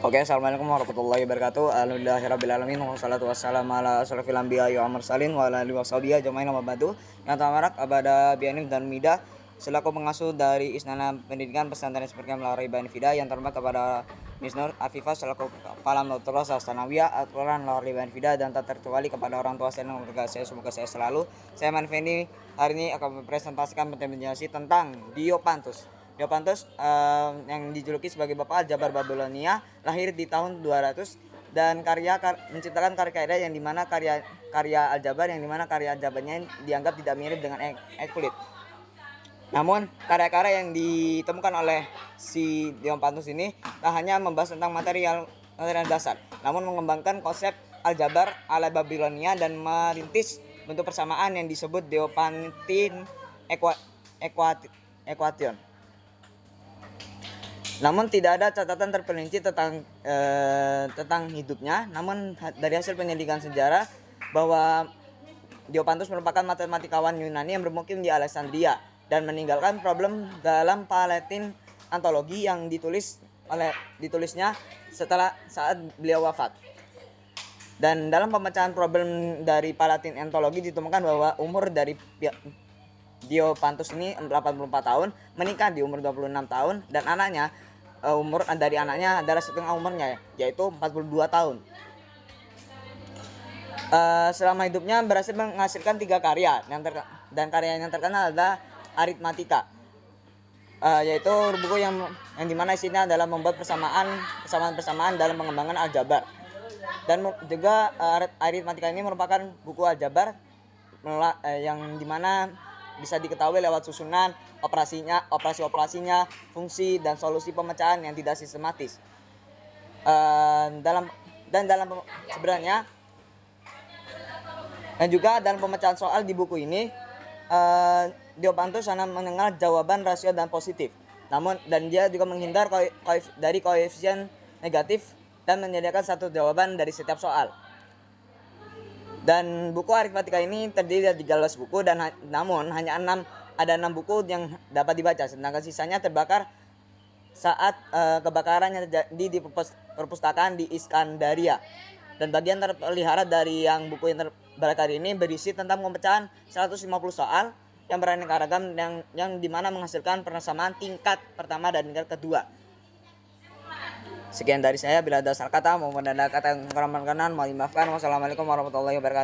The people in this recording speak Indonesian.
Oke, assalamualaikum warahmatullahi wabarakatuh. Alhamdulillahirabbil alamin wassalatu wassalamu ala asyrofil anbiya'i wal mursalin wa ala alihi washabihi ajmain amma ba'du. Yang tamarak abada bianim dan mida selaku pengasuh dari Istana Pendidikan Pesantren Seperti Melalui Fida yang terhormat kepada Miss Nur Afifah selaku Kepala Notulos Astanawiyah Aturan Melalui Fida dan tak terkecuali kepada orang tua saya dan keluarga saya, semoga saya selalu. Saya Manfendi hari ini akan mempresentasikan penjelasan tentang Diopantus. Diopantus yang dijuluki sebagai Bapak Aljabar Babilonia, lahir di tahun 200 dan menciptakan karya-karya yang dimana karya aljabar yang dimana karya aljabarnya dianggap tidak mirip dengan Euclid. Namun karya-karya yang ditemukan oleh si Diopantus ini tak hanya membahas tentang material dasar, namun mengembangkan konsep aljabar ala Babilonia dan merintis bentuk persamaan yang disebut Diopantin equation. Namun tidak ada catatan terperinci tentang hidupnya. Namun dari hasil penyelidikan sejarah bahwa Diopantus merupakan matematikawan Yunani yang bermukim di Alexandria dan meninggalkan problem dalam Palatin antologi yang ditulisnya saat beliau wafat. Dan dalam pemecahan problem dari Palatin antologi ditemukan bahwa umur dari Diopantus ini 84 tahun, menikah di umur 26 tahun dan umur dari anaknya adalah setengah umurnya, yaitu 42 tahun. Selama hidupnya berhasil menghasilkan 3 karya dan karya yang terkenal adalah Aritmatika, yaitu buku yang dimana isinya adalah membuat persamaan dalam pengembangan aljabar. Dan juga Aritmatika ini merupakan buku aljabar yang dimana bisa diketahui lewat susunan operasinya, fungsi dan solusi pemecahan yang tidak sistematis. Sebenarnya dan juga dalam pemecahan soal di buku ini Diopantus hanya mengenal jawaban rasio dan positif. Dan dia juga menghindar dari koefisien negatif dan menyediakan satu jawaban dari setiap soal. Dan buku Aritmatika ini terdiri dari 13 buku namun hanya 6 buku yang dapat dibaca, sedangkan sisanya terbakar saat kebakaran yang terjadi di perpustakaan di Iskandaria. Dan bagian terpelihara dari buku yang terbakar ini berisi tentang pemecahan 150 soal yang beraneka ragam yang dimana menghasilkan persamaan tingkat pertama dan tingkat kedua. Sekian dari saya, bila ada salah kata maupun ada kata yang kurang berkenan mohon dimaafkan. Wassalamualaikum warahmatullahi wabarakatuh.